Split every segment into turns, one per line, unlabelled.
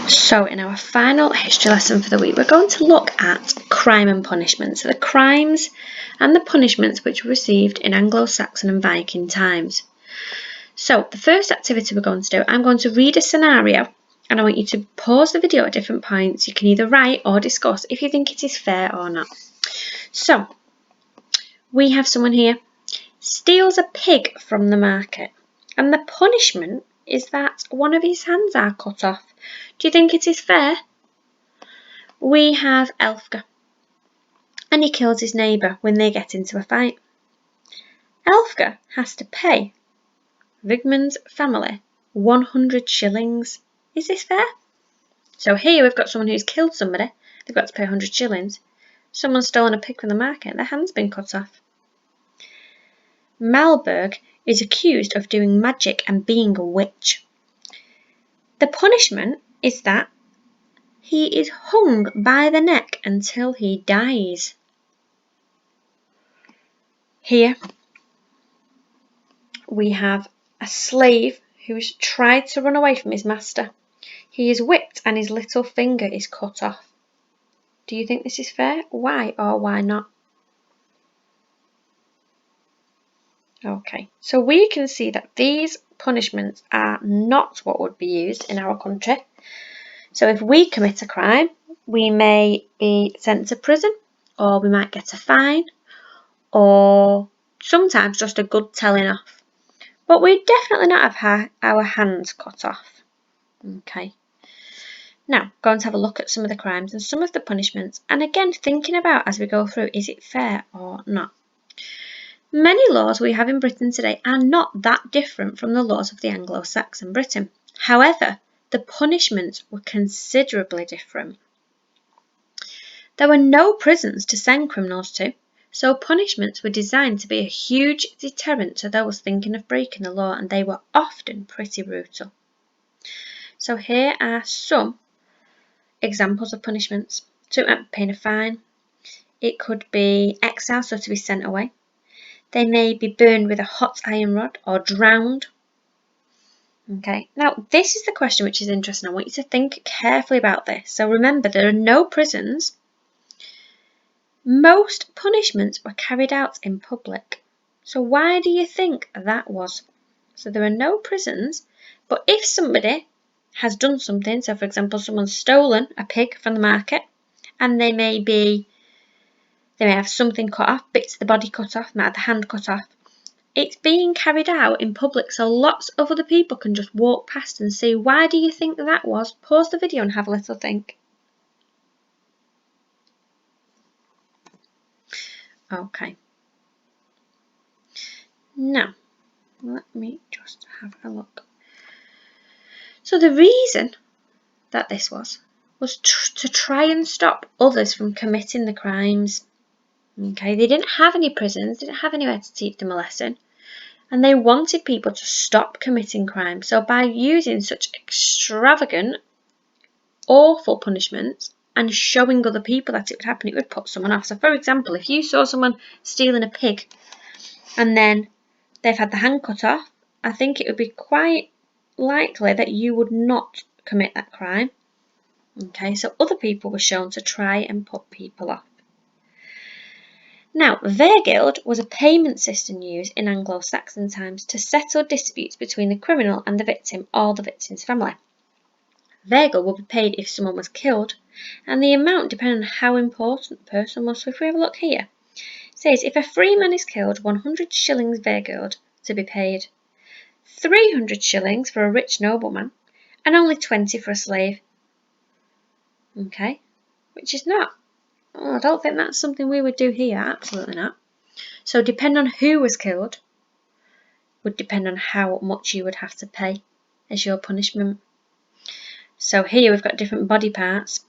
So in our final history lesson for the week, we're going to look at crime and punishment. So the crimes and the punishments which were received in Anglo-Saxon and Viking times. So the first activity we're going to do, I'm going to read a scenario and I want you to pause the video at different points. You can either write or discuss if you think it is fair or not. So we have someone here, steals a pig from the market, and the punishment is that one of his hands are cut off. Do you think it is fair? We have Elfgar, and he kills his neighbour when they get into a fight. Elfgar has to pay Vigmund's family 100 shillings. Is this fair? So here we've got someone who's killed somebody, they've got to pay 100 shillings. Someone's stolen a pig from the market, their hand's been cut off. Malberg is accused of doing magic and being a witch. The punishment is that he is hung by the neck until he dies. Here we have a slave who has tried to run away from his master. He is whipped and his little finger is cut off. Do you think this is fair? Why or why not? Okay, so we can see that these punishments are not what would be used in our country. So if we commit a crime, we may be sent to prison, or we might get a fine, or sometimes just a good telling off. But we definitely not have our hands cut off. Okay. Now, going to have a look at some of the crimes and some of the punishments, and again thinking about as we go through, is it fair or not? Many laws we have in Britain today are not that different from the laws of the Anglo-Saxon Britain. However, the punishments were considerably different. There were no prisons to send criminals to, so punishments were designed to be a huge deterrent to those thinking of breaking the law, and they were often pretty brutal. So here are some examples of punishments. So it might be paying a fine, it could be exile, so to be sent away. They may be burned with a hot iron rod or drowned. Okay, now this is the question which is interesting. I want you to think carefully about this. So remember, there are no prisons. Most punishments were carried out in public. So why do you think that was? So there are no prisons, but if somebody has done something, so for example someone's stolen a pig from the market and they may have something cut off, bits of the body cut off, might have the hand cut off. It's being carried out in public, so lots of other people can just walk past and see. Why do you think that was? Pause the video and have a little think. Okay. Now, let me just have a look. So the reason that this was to try and stop others from committing the crimes. Okay, they didn't have any prisons, didn't have anywhere to teach them a lesson, and they wanted people to stop committing crime. So by using such extravagant, awful punishments and showing other people that it would happen, it would put someone off. So for example, if you saw someone stealing a pig and then they've had the hand cut off, I think it would be quite likely that you would not commit that crime. Okay, so other people were shown to try and put people off. Now, Vergild was a payment system used in Anglo-Saxon times to settle disputes between the criminal and the victim or the victim's family. Vergild would be paid if someone was killed, and the amount depended on how important the person was. So if we have a look here, it says if a free man is killed, 100 shillings Vergild to be paid, 300 shillings for a rich nobleman, and only 20 for a slave. Okay, which is not. Oh, I don't think that's something we would do here, absolutely not. So depending on who was killed would depend on how much you would have to pay as your punishment. So here we've got different body parts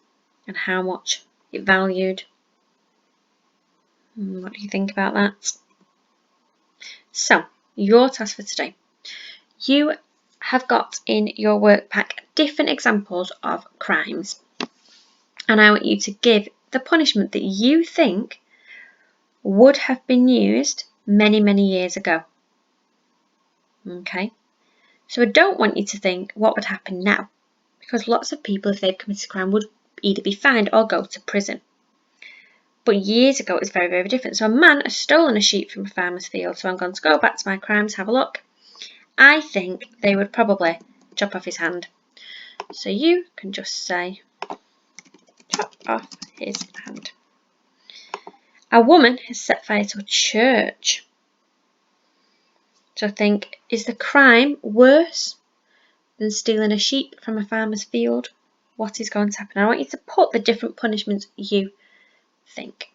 and how much it valued. What do you think about that? So, your task for today. You have got in your work pack different examples of crimes, and I want you to give the punishment that you think would have been used many, many years ago. Okay, so I don't want you to think what would happen now. because lots of people, if they've committed a crime, would either be fined or go to prison. But years ago, it was very, very different. So a man has stolen a sheep from a farmer's field. So I'm going to go back to my crimes, have a look. I think they would probably chop off his hand. So you can just say, chop off his hand. A woman has set fire to a church. So think, is the crime worse than stealing a sheep from a farmer's field? What is going to happen? I want you to put the different punishments you think.